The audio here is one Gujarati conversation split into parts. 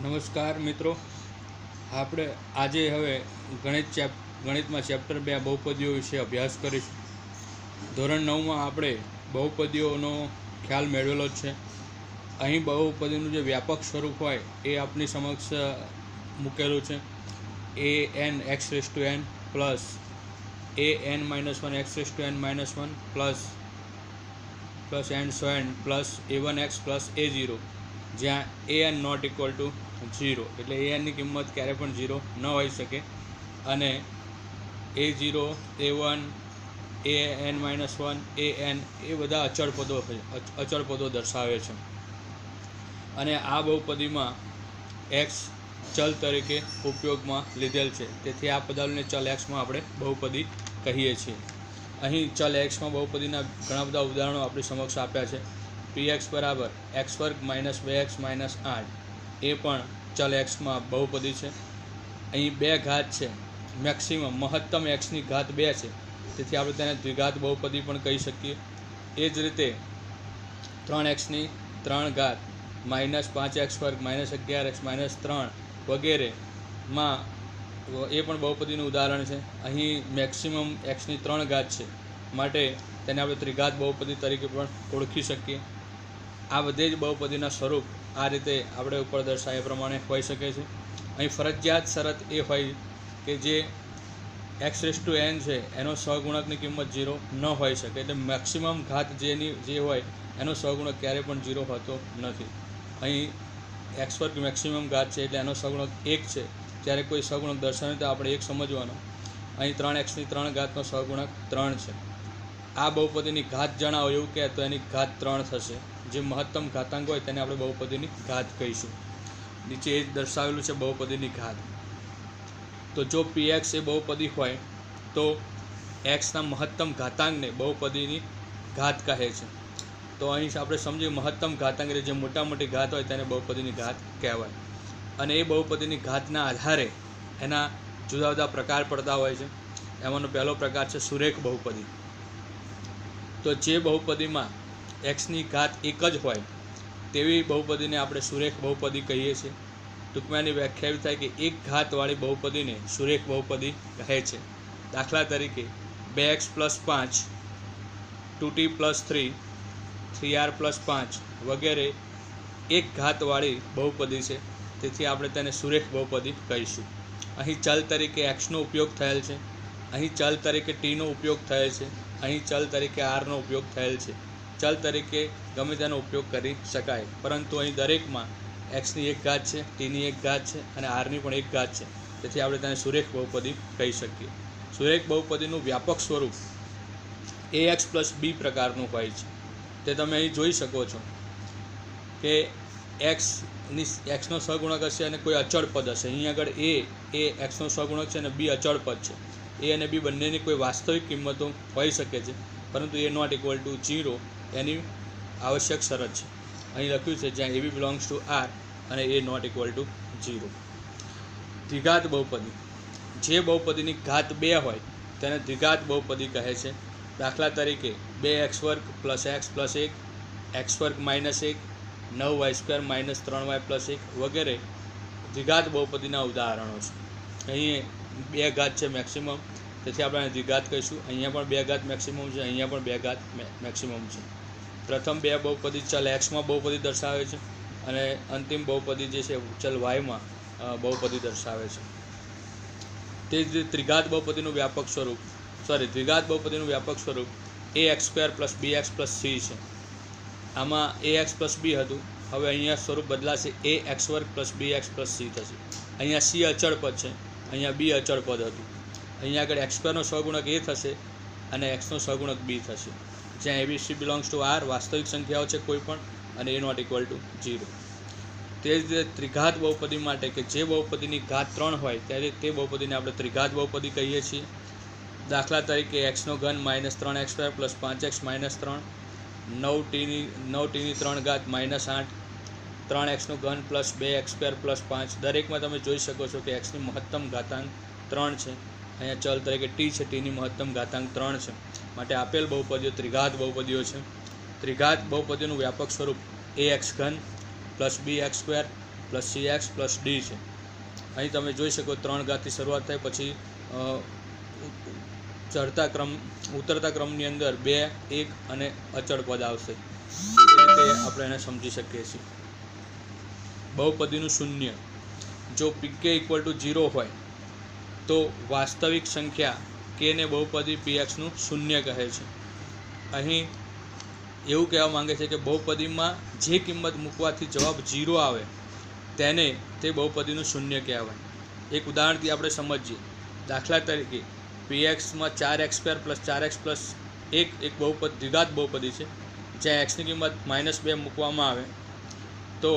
નમસ્કાર મિત્રો, આપણે આજે હવે ગણિતમાં ચેપ્ટર 2 બહુપદીઓ વિશે અભ્યાસ કરીશું. ધોરણ 9માં આપણે બહુપદીઓનો ખ્યાલ મેળવેલો જ છે. અહીં બહુપદીનું જે વ્યાપક સ્વરૂપ હોય એ આપની સમક્ષ મૂકેલું છે. an x⁻n plus an-1 x⁻n-1 plus and so and plus a1x plus a0, જ્યાં an નોટ ઇક્વલ ટુ 0, એટલે anની કિંમત ક્યારે પણ 0 ન હોઈ શકે અને a0, a1, an-1, an એ બધા અચળ પદો દર્શાવે છે. અને આ બહુપદીમાં x ચલ તરીકે ઉપયોગમાં લીધેલ છે, તેથી આ પદાવલીને ચલ એક્સમાં આપણે બહુપદી કહીએ છીએ. અહીં ચલ એક્સમાં બહુપદીના ઘણા બધા ઉદાહરણો આપણી સમક્ષ આપ્યા છે. px બરાબર x² - 2x - 8 એ પણ ચલ એક્સમાં બહુપદી છે. અહીં બે ઘાત છે, મહત્તમ એક્સની ઘાત 2 છે, તેથી આપણે તેને દ્વિઘાત બહુપદી પણ કહી શકીએ. એ જ રીતે 3x ની 3 ઘાત -5x² - 11x - 3 વગેરેમાં એ પણ બહુપદીનું ઉદાહરણ છે. અહીં મેક્સિમમ એક્સની 3 ઘાત છે, માટે તેને આપણે ત્રિઘાત બહુપદી તરીકે પણ ઓળખી શકીએ. આ બધે જ બહુપદીના સ્વરૂપ આ રીતે આપણે ઉપર દર્શાવ્યા પ્રમાણે હોઈ શકે છે. અહીં ફરજિયાત શરત એ હોય કે જે x⁻n છે એનો સહગુણકની કિંમત 0 ન હોઈ શકે, એટલે મેક્સિમમ ઘાત જે હોય એનો સહગુણક ક્યારે પણ 0 હોતો નથી. અહીં x² મેક્સિમમ ઘાત છે એટલે એનો સહગુણક 1 છે. જ્યારે કોઈ સહગુણક દર્શાવે તો આપણે 1 સમજવાનો. અહીં 3x ની 3 ઘાતનો સહગુણક 3 છે. આ બહુપદીની ઘાત જણાવો એવું કહે તો એની ઘાત 3 થશે. જે મહત્તમ ઘાતાંક હોય તેને આપણે બહુપદીની ઘાત કહીશું. નીચે એ જ દર્શાવેલું છે બહુપદીની ઘાત. તો જો px એ બહુપદી હોય તો એક્સના મહત્તમ ઘાતાંકને બહુપદીની ઘાત કહે છે. તો અહીં આપણે સમજીએ મહત્તમ ઘાતાંક જે મોટી ઘાત હોય તેને બહુપદીની ઘાત કહેવાય. અને એ બહુપદીની ઘાતના આધારે એના જુદા જુદા પ્રકાર પડતા હોય છે. એમાંનો પહેલો પ્રકાર છે સુરેખ બહુપદી. તો જે બહુપદીમાં એક્સની ઘાત 1 જ હોય તેવી બહુપદીને આપણે સુરેખ બહુપદી કહીએ છીએ. ટૂંકમાં એની વ્યાખ્યા એવી થાય કે એક ઘાતવાળી બહુપદીને સુરેખ બહુપદી કહે છે. દાખલા તરીકે 2x + 5, 2t + 3, 3r + 5 વગેરે એક ઘાતવાળી બહુપદી છે, તેથી આપણે તેને સુરેખ બહુપદી કહીશું. અહીં ચલ તરીકે એક્સનો ઉપયોગ થયેલ છે, અહીં ચલ તરીકે ટીનો ઉપયોગ થયેલ છે, અહીં ચલ તરીકે આરનો ઉપયોગ થયેલ છે. ચલ તરીકે ગમે તેનો ઉપયોગ કરી શકાય, પરંતુ અહીં દરેકમાં એક્સની 1 ઘાત છે, ટીની 1 ઘાત છે અને આરની પણ 1 ઘાત છે, તેથી આપણે તેને સુરેખ બહુપદી કહી શકીએ. સુરેખ બહુપદીનું વ્યાપક સ્વરૂપ ax + b પ્રકારનું હોય છે. તે તમે અહીં જોઈ શકો છો કે એક્સનો સહગુણક હશે અને કોઈ અચળ પદ હશે. અહીં આગળ એ એક્સનો સહગુણક છે અને બી અચળ પદ છે. એ અને બી બંનેની કોઈ વાસ્તવિક કિંમતો હોઈ શકે છે, પરંતુ એ નોટ ઇક્વલ ટુ 0 એની આવશ્યક શરત છે. અહીં લખ્યું છે જ્યાં ab બિલોંગ્સ ટુ r અને એ નોટ ઇક્વલ ટુ 0. દ્વિઘાત બહુપદી. જે બહુપદીની ઘાત 2 હોય તેને દ્વિઘાત બહુપદી કહે છે. દાખલા તરીકે 2x² + x + 1, x² - 1, 9y² - 3y + 1 વગેરે દ્વિઘાત બહુપદીના ઉદાહરણો છે. અહીં 2 ઘાત છે મેક્સિમમ, તેથી આપણે દ્વિઘાત કહીશું. અહીંયા પણ 2 ઘાત મેક્સિમમ છે, અહીંયા પણ 2 ઘાત મેક્સિમમ છે. પ્રથમ 2 બહુપદી ચલ એક્સમાં બહુપદી દર્શાવે છે અને અંતિમ બહુપદી જે છે ચલ વાયમાં બહુપદી દર્શાવે છે. તે જ રીતે દ્વિઘાત બહુપદીનું વ્યાપક સ્વરૂપ ax² + bx + c છે. આમાં ax + b હતું, હવે અહીંયા સ્વરૂપ બદલાશે ax² + bx + c થશે. અહીંયા c અચળ પદ છે, અહીંયા b અચળ પદ હતું. અહીંયા આગળ x² નો સહગુણક a થશે અને x નો સહગુણક b થશે, જ્યાં abc બિલોંગ્સ ટુ r વાસ્તવિક સંખ્યાઓ છે કોઈ પણ અને એ નોટ ઇક્વલ ટુ 0. તે જ રીતે ત્રિઘાત બહુપદી માટે કે જે બહુપદીની ઘાત 3 હોય ત્યારે તે બહુપદીને આપણે ત્રિઘાત બહુપદી કહીએ છીએ. દાખલા તરીકે x² - 3x² + 5x - 3, 9t ની 3 ઘાત -8, 3x³ + 2x² + 5. દરેકમાં તમે જોઈ શકો છો કે એક્સની મહત્તમ ઘાતાંક 3 છે. અહીંયા ચલ તરીકે ટી છે, ટીની મહત્તમ ઘાતાંક 3 છે. માટે આપેલ બહુપદીઓ ત્રિઘાત બહુપદીઓ છે. ત્રિઘાત બહુપદીનું વ્યાપક સ્વરૂપ ax³ + bx² plus CX plus D છે. અહીં તમે જોઈ શકો 3 ઘાતથી શરૂઆત થાય, પછી ઉતરતા ક્રમની અંદર 2, 1 અને અચળ પદ આવશે. એ રીતે આપણે એને સમજી શકીએ છીએ. બહુપદીનું શૂન્ય. જો PK = 0 હોય તો વાસ્તવિક સંખ્યા k ને બહુપદી PXનું શૂન્ય કહે છે. અહીં એવું કહેવા માંગે છે કે બહુપદીમાં જે કિંમત મૂકવાથી જવાબ 0 આવે તેને તે બહુપદીનું શૂન્ય કહેવાય. એક ઉદાહરણથી આપણે સમજીએ. દાખલા તરીકે PXમાં 4x² + 4x + 1 એક દ્વિઘાત બહુપદી છે, જ્યાં x ની કિંમત -2 મૂકવામાં આવે તો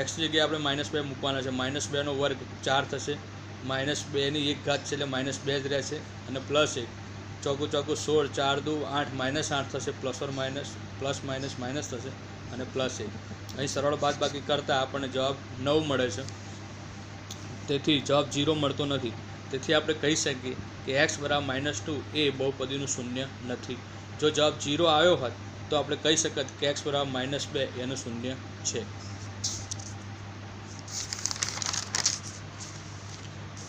x ની જગ્યાએ આપણે -2 મૂકવાના છે. -2 નો વર્ગ 4 થશે, -2 ની 1 ઘાત છે એટલે -2 જ રહેશે, અને +1 ચોકું 16, 4 દુ 8, -8 થશે, પ્લસ માઇનસ થશે અને +1. અહીં સરળ બાદબાકી કરતાં આપણને જવાબ 9 મળે છે. તેથી જવાબ 0 મળતો નથી. તેથી આપણે કહી શકીએ કે x = -2 એ બહુપદીનું શૂન્ય નથી. જો જવાબ 0 આવ્યો હોત તો આપણે કહી શકત કે x = -2 એનું શૂન્ય છે.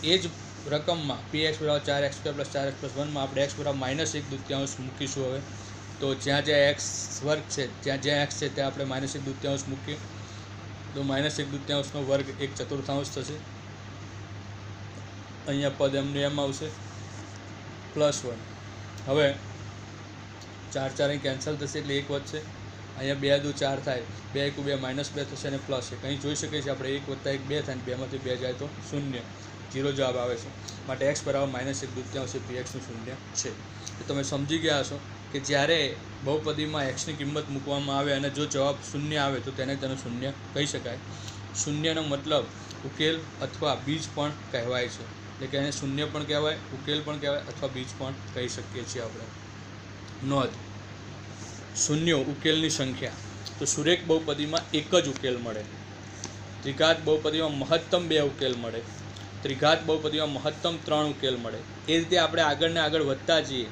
એ જ રકમમાં Px = 4x² + 4x + 1 માં આપણે x = -1/2 મૂકીશું. હવે તો જ્યાં x વર્ગ છે જ્યાં x છે ત્યાં આપણે -1/2 મૂકીએ તો -1/2 નો વર્ગ 1/4 થશે. અહીંયા પદ એમ આવશે +1. હવે 4 અહીં કેન્સલ થશે એટલે 1 વધશે. અહીંયા 2 દુ 4 થાય, 2 × 2 -2 થશે અને +1. અહીં જોઈ શકીએ છીએ આપણે 1 + 1 2 થાય, 2 માંથી 2 જાય તો 0. 0 જવાબ આવે છે. માટે x = -1/2 એ PXનું શૂન્ય છે. તો તમે સમજી ગયા હશો કે જ્યારે બહુપદીમાં x ની કિંમત મૂકવામાં આવે અને જો જવાબ 0 આવે તો તેને શૂન્ય કહી શકાય. શૂન્યનો મતલબ ઉકેલ અથવા બીજ પણ કહેવાય છે. એટલે કે એને શૂન્ય પણ કહેવાય, ઉકેલ પણ કહેવાય અથવા બીજ પણ કહી શકીએ છીએ આપણે. નોંધ: શૂન્યો ઉકેલની સંખ્યા. તો સુરેખ બહુપદીમાં એક જ ઉકેલ મળે. દ્વિઘાત બહુપદીમાં મહત્તમ 2 ઉકેલ મળે. ત્રિઘાત બહુપદીમાં મહત્તમ 3 ઉકેલ મળે. એ રીતે આપણે આગળ વધતા જઈએ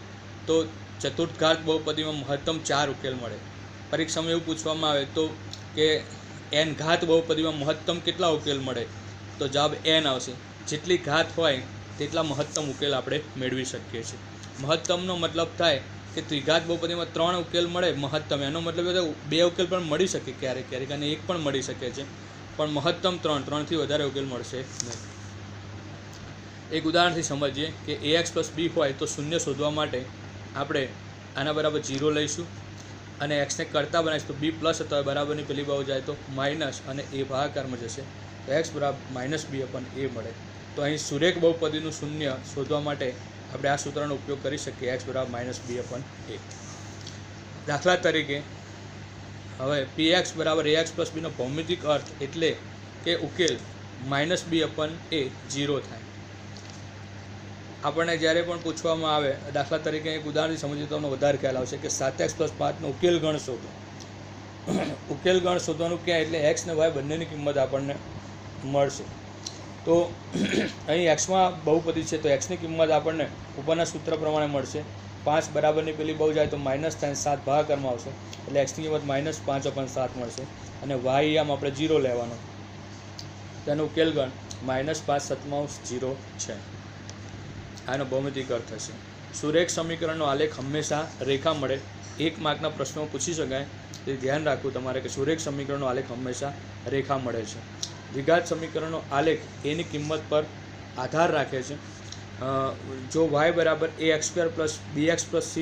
તો ચતુર્થઘાત બહુપદીમાં મહત્તમ 4 ઉકેલ મળે. પરીક્ષામાં એવું પૂછવામાં આવે તો કે n ઘાત બહુપદીમાં મહત્તમ કેટલા ઉકેલ મળે, તો જવાબ n આવશે. જેટલી ઘાત હોય તેટલા મહત્તમ ઉકેલ આપણે મેળવી શકીએ છીએ. મહત્તમનો મતલબ થાય કે ત્રિઘાત બહુપદીમાં 3 ઉકેલ મળે મહત્તમ. એનો મતલબ એ 2 ઉકેલ પણ મળી શકે ક્યારેક અને 1 પણ મળી શકે છે, પણ મહત્તમ 3 થી વધારે ઉકેલ મળશે નહીં. એક ઉદાહરણથી સમજીએ કે ax + b હોય તો શૂન્ય શોધવા માટે આપણે આના બરાબર 0 લઈશું અને x ને કરતા બનાવીશું તો b પ્લસ અથવા બરાબરની પેલી બાજુ જાય તો માઇનસ અને a ભાગાકારમાં જશે તો x = -b/a મળે. તો અહીં સુરેખ બહુપદીનું શૂન્ય શોધવા માટે આપણે આ સૂત્રનો ઉપયોગ કરી શકીએ, x = -b/a. દાખલા તરીકે હવે px = ax + b નો ભૌમિતિક અર્થ એટલે કે ઉકેલ -b/a 0 થાય. આપણને જ્યારે પણ પૂછવામાં આવે, દાખલા તરીકે એક ઉદાહરણથી સમજીએ તો તમને વધારે ખ્યાલ આવશે કે 7x + 5 નો ઉકેલ ગણ શોધો. ઉકેલ ગણ શોધવાનું ક્યાં એટલે x અને y બંનેની કિંમત આપણને મળશે. તો અહીં x માં બહુપદી છે તો x ની કિંમત આપણને ઉપરના સૂત્ર પ્રમાણે મળશે. 5 બરાબરની પેલી બાજુ જાય તો માઇનસ થાય, 7 ભાગાકારમાં આવશે એટલે x ની કિંમત -5/7 મળશે અને y આમ આપણે 0 લેવાનો. તેનો ઉકેલ ગણ -5/7 0 છે. આનો ભૌમિતિક અર્થ થશે. સુરેખ સમીકરણનો આલેખ હંમેશા રેખા મળે. 1 માર્કના પ્રશ્નો પૂછી શકાય, તે ધ્યાન રાખવું તમારે કે સુરેખ સમીકરણનો આલેખ હંમેશા રેખા મળે છે. દ્વિઘાત સમીકરણનો આલેખ એની કિંમત પર આધાર રાખે છે. જો y = ax² + bx + c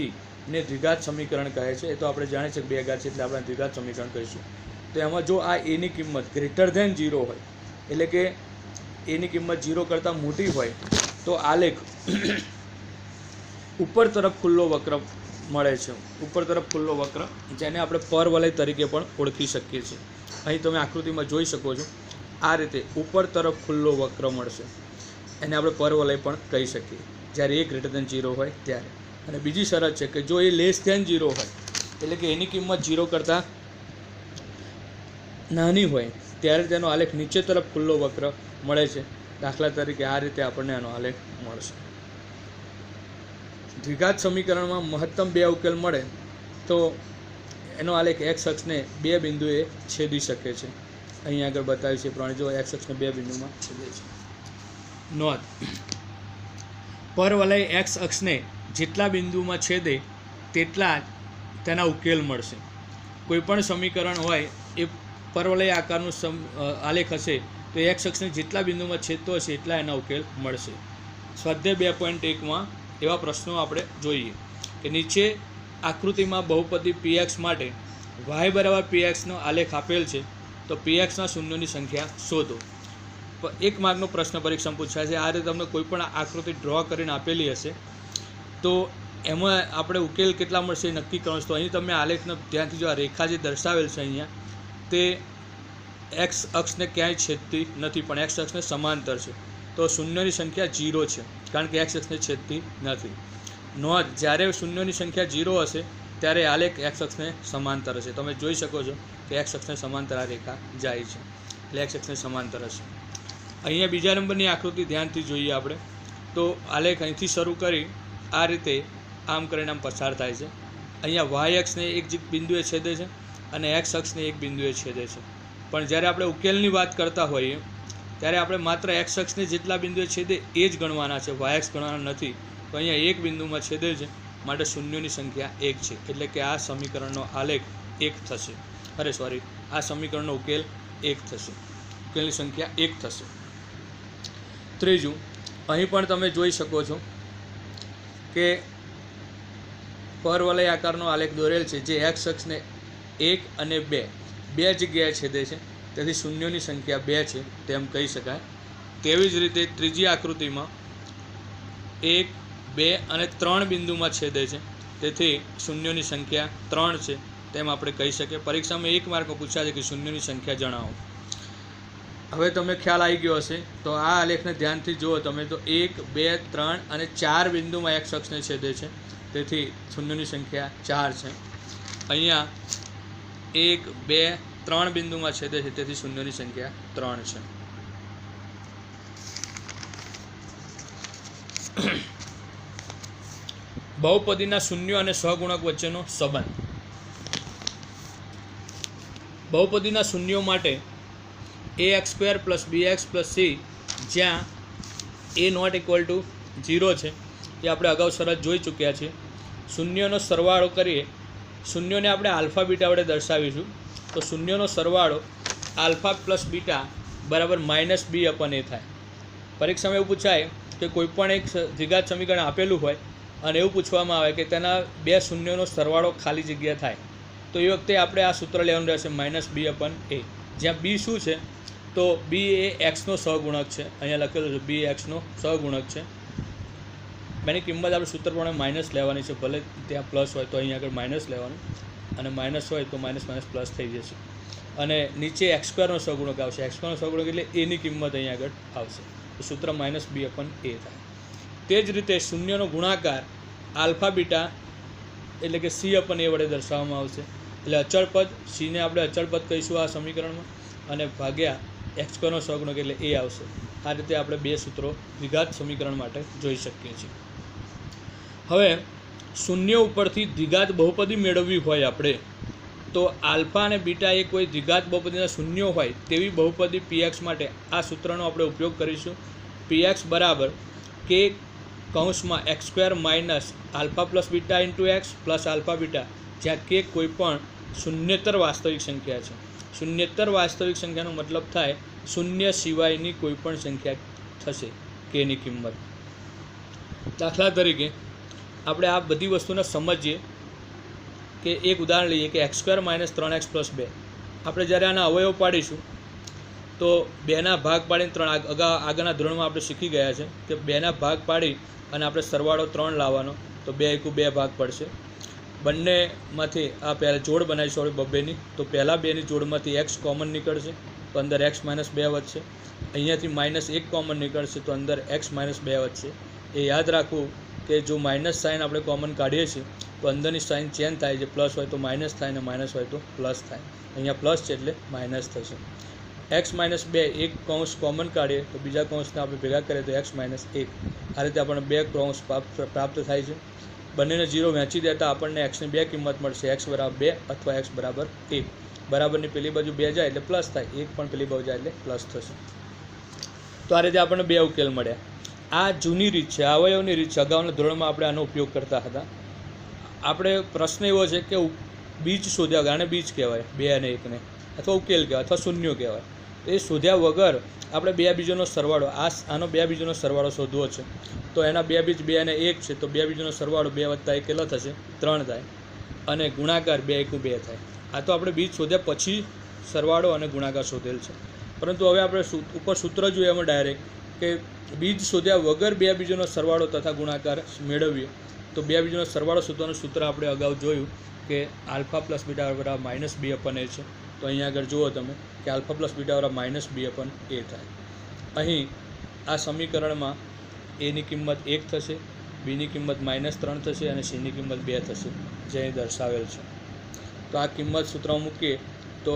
ને દ્વિઘાત સમીકરણ કહે છે, એ તો આપણે જાણીએ છીએ 2 ઘાત છે એટલે આપણે દ્વિઘાત સમીકરણ કહીશું. તો એમાં જો આ a ની કિંમત > 0 હોય એટલે કે a ની કિંમત 0 કરતાં મોટી હોય તો આલેખ ઉપર તરફ ખુલ્લો વક્ર મળે છે. ઉપર તરફ ખુલ્લો વક્ર જેને આપણે પરવલય તરીકે પણ ઓળખી શકીએ છીએ. અહીં તમે આકૃતિમાં જોઈ શકો છો આ રીતે ઉપર તરફ ખુલ્લો વક્ર મળશે. એને આપણે પરવલય પણ કહી શકીએ જ્યારે a > 0 હોય ત્યારે. અને બીજી શરત છે કે જો એ < 0 હોય એટલે કે એની કિંમત 0 કરતાં નાની હોય ત્યારે તેનો આલેખ નીચે તરફ ખુલ્લો વક્ર મળે છે. દાખલા તરીકે આ રીતે આપણને આનો આલેખ મળશે. દ્વિઘાત સમીકરણમાં મહત્તમ 2 ઉકેલ મળે તો એનો આલેખ x અક્ષને 2 બિંદુએ છેદી શકે છે. અહીંયા આગળ બતાવ્યું છે પ્રમાણે જો એક્સ અક્ષને 2 બિંદુમાં છેદે છે. નોંધ: પરવલય એક્સ અક્ષને જેટલા બિંદુમાં છેદે તેટલા જ તેના ઉકેલ મળશે. કોઈપણ સમીકરણ હોય એ પરવલય આકારનું આલેખ હશે તો એક્સ અક્ષને જેટલા બિંદુમાં છેદતો હશે એટલા એના ઉકેલ મળશે. સ્વાધ્યાય 2.1માં એવા પ્રશ્નો આપણે જોઈએ કે નીચે આકૃતિમાં બહુપદી px માટે y બરાબર pxનો આલેખ આપેલ છે તો pxના શૂન્યોની સંખ્યા શોધો. એક માર્કનો પ્રશ્ન પરીક્ષામાં પૂછાય છે. આ રીતે તમને કોઈ પણ આકૃતિ ડ્રો કરીને આપેલી હશે તો એમાં આપણે ઉકેલ કેટલા મળશે એ નક્કી કરવાનું. તો અહીં તમે આલેખનો ધ્યાનથી જો આ રેખા જે દર્શાવેલ છે અહીંયા તે એક્સ અક્ષને ક્યાંય છેદતી નથી પણ એક્સ અક્ષને સમાંતર છે તો શૂન્યની સંખ્યા 0 છે કારણ કે એક્સ અક્ષને છેદતી નથી. નોંધ: જ્યારે શૂન્યોની સંખ્યા 0 હશે ત્યારે આલેખ એક્સ અક્ષને સમાંતર હશે. તમે જોઈ શકો છો કે એક્સ અક્ષને સમાંતર આ રેખા જાય છે એટલે એક્સ અક્ષને સમાંતર હશે. અહીંયા બીજા નંબરની આકૃતિ ધ્યાનથી જોઈએ આપણે તો આલેખ અહીંથી શરૂ કરી આ રીતે આમ કરીને આમ પસાર થાય છે. અહીંયા વાય અક્ષને એક બિંદુએ છેદે છે અને એક્સ અક્ષને એક બિંદુએ છેદે છે. પણ જ્યારે આપણે ઉકેલની વાત કરતા હોઈએ ત્યારે આપણે માત્ર એક્સ અક્ષને જેટલા બિંદુએ છેદે એ જ ગણવાના છે, વાય અક્ષ ગણવાના નથી. તો અહીંયા એક બિંદુમાં છેદે છે માટે શૂન્યોની સંખ્યા 1 છે એટલે કે આ સમીકરણનો આલેખ 1 થશે. આ સમીકરણનો ઉકેલ 1 થશે. ઉકેલની સંખ્યા 1 થશે. ત્રીજું, અહીં પણ તમે જોઈ શકો છો કે પરવલય આકારનો આલેખ દોરેલ છે જે એક્સ અક્ષને 1 અને 2 જગ્યાએ છેદે છે તેથી શૂન્યોની સંખ્યા 2 છે તેમ કહી શકાય. તેવી જ રીતે ત્રીજી આકૃતિમાં 1, 2 અને 3 બિંદુમાં છેદે છે તેથી શૂન્યોની સંખ્યા 3 છે તેમ આપણે કહી શકીએ. પરીક્ષામાં 1 માર્કમાં પૂછ્યા છે કે શૂન્યોની સંખ્યા જણાવો. હવે તમને ખ્યાલ આવી ગયો હશે તો આ આલેખને ધ્યાનથી જુઓ તમે તો 1, 2, 3 અને 4 બિંદુમાં એક્સ અક્ષને છેદે છે તેથી શૂન્યોની સંખ્યા 4 છે. અહીંયા 1, 2, 3 બિંદુમાં છેદે છે તેથી શૂન્યોની સંખ્યા 3 છે. બહુપદીના શૂન્યો અને સહગુણક વચ્ચેનો સંબંધ. બહુપદીના શૂન્યો માટે ax² + bx + c જ્યાં a નોટ ઇક્વલ ટુ 0 છે એ આપણે અગાઉ શરત જોઈ ચૂક્યા છીએ. શૂન્યોનો સરવાળો કરીએ, શૂન્યોને આપણે આલ્ફા બીટા વડે દર્શાવીશું તો શૂન્યોનો સરવાળો આલ્ફા + બીટા બરાબર -b/a થાય. પરીક્ષામાં એવું પૂછાય કે કોઈપણ એક દ્વિઘાત સમીકરણ આપેલું હોય અને એવું પૂછવામાં આવે કે તેના 2 શૂન્યોનો સરવાળો ખાલી જગ્યા થાય તો એ વખતે આપણે આ સૂત્ર લેવાનું રહેશે -b/a. જ્યાં b શું છે તો b એ એક્સનો સહગુણક છે. અહીંયા લખેલું છે b એક્સનો સહગુણક છે. એની કિંમત આપણે સૂત્ર પ્રમાણે માઇનસ લેવાની છે. ભલે ત્યાં પ્લસ હોય તો અહીંયા આગળ માઇનસ લેવાનું અને માઇનસ હોય તો માઇનસ પ્લસ થઈ જશે. અને નીચે x² સહગુણક આવશે. x² સહગુણક એટલે એની કિંમત અહીંયા આગળ આવશે તો સૂત્ર -b/a થાય. તે જ રીતે શૂન્યનો ગુણાકાર આલ્ફા બીટા એટલે કે c/a વડે દર્શાવવામાં આવશે. એટલે અચળ પદ c ને આપણે અચળ પદ કહીશું આ સમીકરણમાં અને ભાગ્યા x² સહગુણક એટલે a આવશે. આ રીતે આપણે 2 સૂત્રો દ્વિઘાત સમીકરણ માટે જોઈ શકીએ છીએ. હવે શૂન્ય ઉપરથી દ્વિઘાત બહુપદી મેળવવી હોય આપણે તો આલ્ફા અને બીટા એ કોઈ દ્વિઘાત બહુપદીના શૂન્યો હોય તેવી બહુપદી px માટે આ સૂત્રનો આપણે ઉપયોગ કરીશું. px બરાબર k કૌંસમાં x² - alpha + beta × x + alpha beta જ્યાં k કોઈ પણ શૂન્યેતર વાસ્તવિક સંખ્યા છે. શૂન્યેતર વાસ્તવિક સંખ્યાનો મતલબ થાય શૂન્ય સિવાયની કોઈ પણ સંખ્યા થશે kની કિંમત. દાખલા તરીકે આપણે આ બધી વસ્તુને સમજીએ કે એક ઉદાહરણ લઈએ કે x² - 3x + 2. આપણે જ્યારે આના અવયવ પાડીશું તો 2ના ભાગ પાડીને 3 આગળના ધોરણમાં આપણે શીખી ગયા છે કે 2ના ભાગ પાડી અને આપણે સરવાળો 3 લાવવાનો તો 2 × 2 ભાગ પડશે. બંનેમાંથી આ પહેલાં જોડ બનાવીશું આપણે બબ્બેની તો પહેલાં 2ની જોડમાંથી x કોમન નીકળશે તો અંદર x - 2 વધશે. અહીંયાથી -1 કોમન નીકળશે તો અંદર x - 2 વધશે. એ યાદ રાખવું કે જો માઇનસ સાઇન આપણે કોમન કાઢીએ છીએ તો અંદરની સાઇન ચેન્જ થાય છે. પ્લસ હોય તો માઇનસ થાય અને માઇનસ હોય તો પ્લસ થાય. અહીંયા પ્લસ છે એટલે માઇનસ થશે. x - 2 એક કૌંસ કોમન કાઢીએ તો બીજા કૌંસને આપણે ભેગા કરીએ તો x - 1. આ રીતે આપણને 2 કૌંસ પ્રાપ્ત થાય છે. બંનેને 0 વહેંચી દેતા આપણને x ની 2 કિંમત મળશે, x = 2 અથવા x = 1. બરાબરની પેલી બાજુ 2 જાય એટલે પ્લસ થાય, 1 પણ પેલી બાજુ જાય એટલે પ્લસ થશે. તો આ રીતે આપણને 2 ઉકેલ મળ્યા. આ જૂની રીત છે, અવયવની રીત છે. અગાઉના ધોરણમાં આપણે આનો ઉપયોગ કરતા હતા. આપણે પ્રશ્ન એવો છે કે બીજ શોધ્યા વગર, આને બીજ કહેવાય 2 અને 1 ને, અથવા ઉકેલ કહેવાય, અથવા શૂન્યો કહેવાય. એ શોધ્યા વગર આપણે 2 બીજોનો સરવાળો, આનો 2 બીજોનો સરવાળો શોધવો છે. તો એના 2 બીજ 2 અને 1 છે, તો 2 બીજોનો સરવાળો 2 + 1 કેટલો થશે? 3 થાય. અને ગુણાકાર 2 × 2 થાય. આ તો આપણે બીજ શોધ્યા પછી સરવાળો અને ગુણાકાર શોધેલ છે. પરંતુ હવે આપણે ઉપર સૂત્ર જોઈએ એમાં ડાયરેક્ટ કે બીજ શોધ્યા વગર 2 બીજોનો સરવાળો તથા ગુણાકાર મેળવીએ તો 2 બીજોનો સરવાળો શોધવાનું સૂત્ર આપણે અગાઉ જોયું કે આલ્ફા પ્લસ બીટા બરાબર -b/a છે. તો અહીંયા આગળ જુઓ તમે કે આલ્ફા પ્લસ બીટા બરાબર -b/a થાય. અહીં આ સમીકરણમાં એની કિંમત 1 થશે, બીની કિંમત -3 થશે અને સીની કિંમત 2 થશે, જે અહીં દર્શાવેલ છે. તો આ કિંમત સૂત્રમાં મૂકીએ તો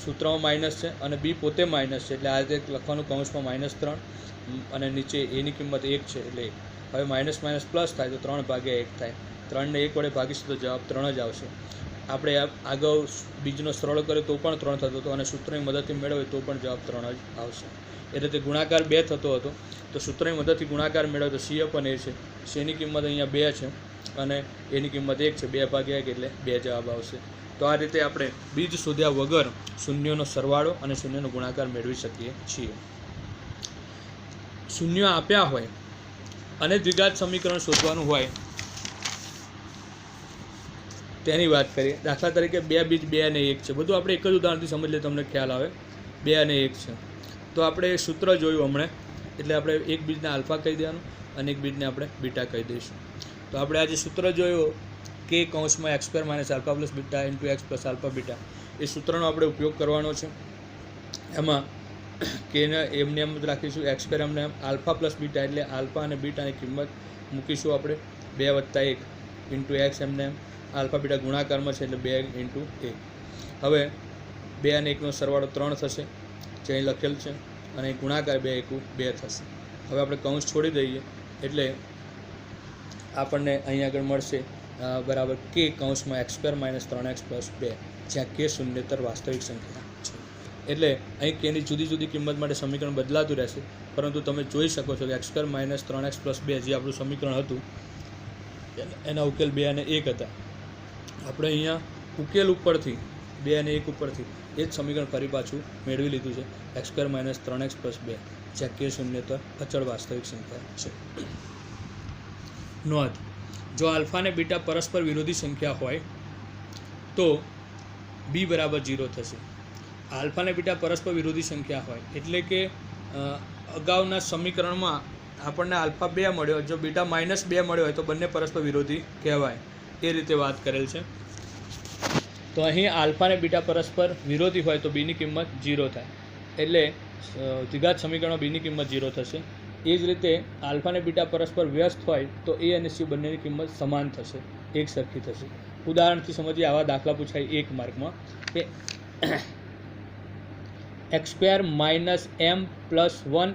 સૂત્રમાં માઇનસ છે અને બી પોતે માઇનસ છે, એટલે આ રીતે લખવાનું કૌંસમાં -3 અને નીચે એની કિંમત 1 છે. એટલે હવે માઇનસ માઇનસ પ્લસ થાય તો 3/1 થાય. 3 ને 1 વડે ભાગીશું તો જવાબ 3 જ આવશે. આપણે આગળ બીજનો સરળ કર્યો તો પણ 3 થતો હતો અને સૂત્રની મદદથી મેળવીએ તો પણ જવાબ 3 જ આવશે. એ રીતે ગુણાકાર 2 થતો હતો તો સૂત્રની મદદથી ગુણાકાર મેળવ્યો તો c/a છે. cની કિંમત અહીંયા 2 છે અને એની કિંમત 1 છે. 2/1 એટલે 2 જવાબ આવશે. તો આ રીતે આપણે બીજ શોધ્યા વગર શૂન્યોનો સરવાળો અને શૂન્યનો ગુણાકાર મેળવી શકીએ છીએ. શૂન્યો આપ્યા હોય અને દ્વિઘાત સમીકરણ શોધવાનું હોય તેની વાત કરીએ. દાખલા તરીકે 2 બીજ 2 અને 1 છે. બધું આપણે એક જ ઉદાહરણથી સમજી લઈએ, તમને ખ્યાલ આવે. 2 અને 1 છે તો આપણે સૂત્ર જોયું હમણાં, એટલે આપણે એક બીજને આલ્ફા કહી દેવાનું અને એક બીજને આપણે બીટા કહી દઈશું. તો આપણે આજે સૂત્ર જોયું કે કૌંસમાં x² - alpha plus beta × x plus alpha beta, એ સૂત્રનો આપણે ઉપયોગ કરવાનો છે. એમાં કેને એમને એમ જ રાખીશું, x² એમને આલ્ફા પ્લસ બીટા એટલે આલ્ફા અને બીટાની કિંમત મૂકીશું આપણે 2 + 1 × x એમને આલ્ફા બીટા ગુણાકારમાં છે એટલે 2 × 1. હવે 2 અને 1નો સરવાળો 3 થશે, જે અહીં લખેલ છે, અને ગુણાકાર 2 × 2 થશે. હવે આપણે કૌંસ છોડી દઈએ એટલે આપણને અહીં આગળ મળશે બરાબર કે કૌંસમાં x² - 3x + 2, જ્યાં કે શૂન્યેતર વાસ્તવિક સંખ્યા છે. એટલે અહીં કેની જુદી જુદી કિંમત માટે સમીકરણ બદલાતું રહેશે, પરંતુ તમે જોઈ શકો છો કે x² - 3x + 2 જે આપણું સમીકરણ હતું એના ઉકેલ 2 અને 1 હતા. આપણે અહીંયા ઉકેલ ઉપરથી 2 અને 1 ઉપરથી એ જ સમીકરણ ફરી પાછું મેળવી લીધું છે, x² - 3x + 2, જ્યાં કે શૂન્યેતર અચળ વાસ્તવિક સંખ્યા છે. નોંધ: જો આલ્ફા અને બીટા પરસ્પર વિરોધી સંખ્યા હોય તો b બરાબર 0 થશે. આલ્ફા અને બીટા પરસ્પર વિરોધી સંખ્યા હોય એટલે કે અગાઉના સમીકરણમાં આપણને આલ્ફા 2 મળ્યો, જો બીટા -2 મળ્યો હોય તો બંને પરસ્પર વિરોધી કહેવાય, એ રીતે વાત કરેલ છે. તો અહીં આલ્ફા અને બીટા પરસ્પર વિરોધી હોય તો બીની કિંમત 0 થાય, એટલે દ્વિઘાત સમીકરણમાં બીની કિંમત 0 થશે. એ જ રીતે આલ્ફા અને બીટા પરસ્પર વ્યસ્ત હોય તો a અને c બંનેની કિંમત સમાન થશે, એક સરખી થશે. ઉદાહરણથી સમજીએ. આવા દાખલા પૂછાય 1 માર્કમાં કે x² - m + 1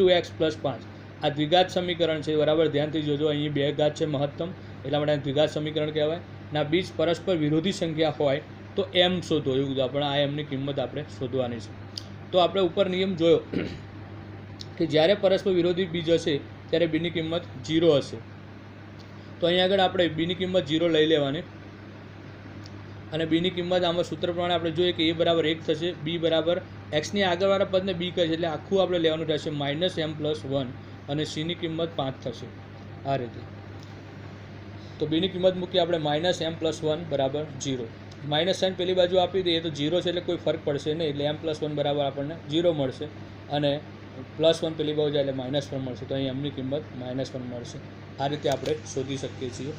× x + 5, આ દ્વિઘાત સમીકરણ છે. બરાબર ધ્યાનથી જોજો, અહીં 2 ઘાત છે મહત્તમ, એટલા માટે દ્વિઘાત સમીકરણ કહેવાય. ના બીજ પરસ્પર વિરોધી સંખ્યા હોય તો m શોધો, એવું કીધું આપણે. આ mની કિંમત આપણે શોધવાની છે. તો આપણે ઉપર નિયમ જોયો કે જ્યારે પરસ્પર વિરોધી બીજ હશે ત્યારે બીની કિંમત 0 હશે. તો અહીં આગળ આપણે બીની કિંમત 0 લઈ લેવાની અને બીની કિંમત આમાં સૂત્ર પ્રમાણે આપણે જોઈએ કે a બરાબર 1 થશે, b બરાબર xની આગળવાળા પદને b કહે છે એટલે આખું આપણે લેવાનું રહેશે -m + 1 અને cની કિંમત 5 થશે. આ રીતે તો બીની કિંમત મૂકી આપણે -m + 1 બરાબર 0. માઇનસ સાઇન પેલી બાજુ આપી દઈએ તો 0 છે એટલે કોઈ ફરક પડશે નહીં, એટલે m + 1 બરાબર આપણને 0 મળશે અને +1 પેલી બાજુ જાય એટલે -1 મળશે. તો અહીં mની કિંમત -1 મળશે. આ રીતે આપણે શોધી શકીએ છીએ.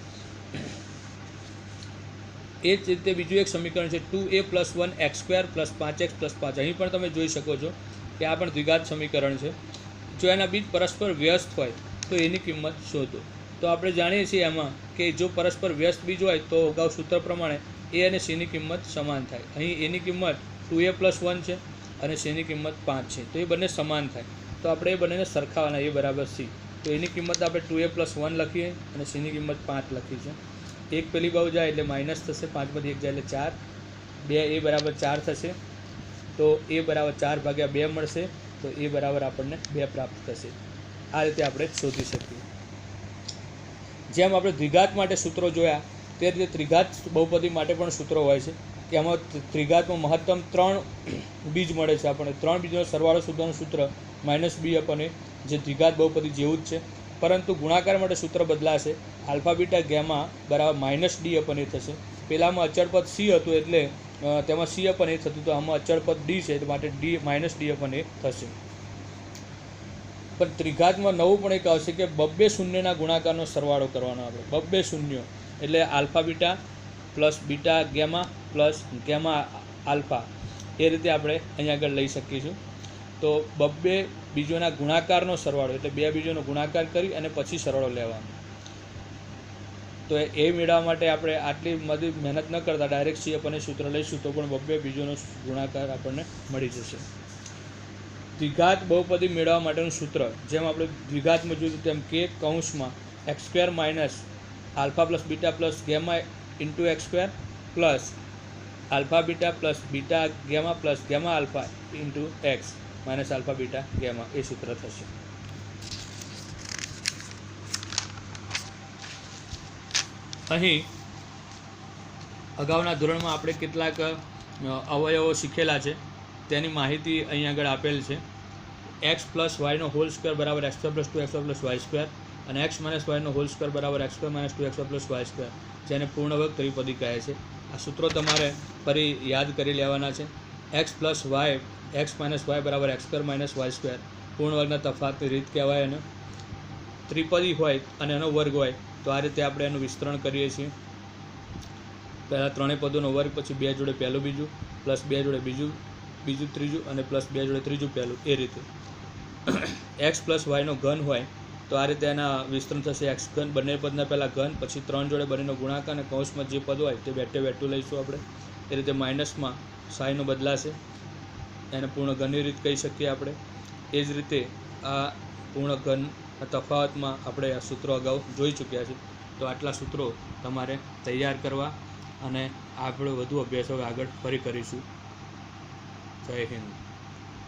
એ જ રીતે બીજું એક સમીકરણ છે 2a + 1 x² + 5x + 5. અહીં પણ તમે જોઈ શકો છો કે આ પણ દ્વિઘાત સમીકરણ છે. જો એના બીજ પરસ્પર વ્યસ્ત હોય તો એની કિંમત શોધો. તો આપણે જાણીએ છીએ એમાં કે જો પરસ્પર વ્યસ્ત બીજ હોય તો અગાઉ સૂત્ર પ્રમાણે a અને c ની કિંમત સમાન થાય. અહીં એની કિંમત 2a + 1 છે અને cની કિંમત 5 છે, તો એ બંને સમાન થાય. તો આપણે એ બંનેને સરખાવવાના, a બરાબર c. તો એની કિંમત આપણે 2a + 1 લખીએ અને cની કિંમત 5 લખી છે. એક પેલી બાજુ જાય એટલે માઇનસ થશે, 5 માંથી 1 જાય એટલે 4 2a બરાબર 4 થશે, તો a બરાબર 4 ભાગ્યા 2 મળશે, તો a બરાબર આપણને 2 પ્રાપ્ત થશે. આ રીતે આપણે શોધી શકીએ. જેમ આપણે દ્વિઘાત માટે સૂત્રો જોયા તે રીતે ત્રિઘાત બહુપદી માટે પણ સૂત્રો હોય છે કે આમાં ત્રિઘાતમાં મહત્તમ 3 બીજ મળે છે. આપણને 3 બીજનો સરવાળો શોધવાનું સૂત્ર -b/a, જે દ્વિઘાત બહુપદી જેવું જ છે, પરંતુ ગુણાકાર માટે સૂત્ર બદલાશે. આલ્ફા બીટા ગેમા બરાબર -d/a થશે. પહેલામાં અચળ પદ c હતું એટલે તેમાં c/a થતું, તો આમાં અચળ પદ d છે, માટે -d/a થશે. પણ ત્રિઘાતમાં નવું પણ એક આવશે કે 2 શૂન્યના ગુણાકારનો સરવાળો કરવાનો. આપણે 2 શૂન્યો એટલે alpha beta plus beta gamma plus gamma alpha, એ રીતે આપણે અહીંયા આગળ લઈ શકીશું. તો 2 બીજોના ગુણાકારનો સરવાળો એટલે 2 બીજોનો ગુણાકાર કરી અને પછી સરવાળો લેવાનો. તો એ મેળવવા માટે આપણે આટલી બધી મહેનત ન કરતા ડાયરેક્ટ c/a સૂત્ર લઈશું તો પણ 2 બીજોનો ગુણાકાર આપણને મળી જશે. દ્વિઘાત બહુપદી મેળવવા માટેનું સૂત્ર જેમ આપણે દ્વિઘાતમાં જોયું તેમ k કૌંસમાં x² minus alpha plus beta plus gamma into x² plus alpha beta plus beta gamma plus gamma alpha into x minus alpha beta gamma, એ સૂત્ર થશે. અહીં અગાઉના ધોરણમાં આપણે કેટલાક અવયવો શીખેલા છે તેની માહિતી અહીં આગળ આપેલ છે. x પ્લસ વાયનો હોલ સ્ક્વેર બરાબર x² plus 2x plus y² અને x માઇનસ વાયનો હોલ સ્ક્વેર બરાબર x² minus 2x plus y², જેને પૂર્ણવર્ગ ત્રિપદી કહે છે. આ સૂત્રો તમારે ફરી યાદ કરી લેવાના છે. x plus Y x minus Y બરાબર x² માઇનસ y², પૂર્ણવર્ગના તફાવતની રીત કહેવાય. અને ત્રિપદી હોય અને એનો વર્ગ હોય તો આ રીતે આપણે એનું વિસ્તરણ કરીએ છીએ. પહેલાં ત્રણેય પદોનો વર્ગ, પછી 2 જોડે પહેલું બીજું, પ્લસ 2 જોડે બીજું ત્રીજું અને પ્લસ 2 જોડે ત્રીજું પહેલું, એ રીતે. x પ્લસ વાયનો ઘન હોય તો આ રીતે એના વિસ્તરણ થશે. x ઘન, બંને પદના પહેલાં ઘન, પછી 3 જોડે બંનેનો ગુણાકાર અને કૌંસમાં જે પદ હોય તે વેઠું લઈશું આપણે. એ રીતે માઇનસમાં સાઈનો બદલાશે, એને પૂર્ણ ઘનની રીત કહી શકીએ આપણે. એ જ રીતે આ પૂર્ણ ઘન તફાવતમાં આપણે આ સૂત્રો અગાઉ જોઈ ચૂક્યા છે. તો આટલા સૂત્રો તમારે તૈયાર કરવા અને આપણે વધુ અભ્યાસો આગળ ફરી કરીશું. જય હિન્દ.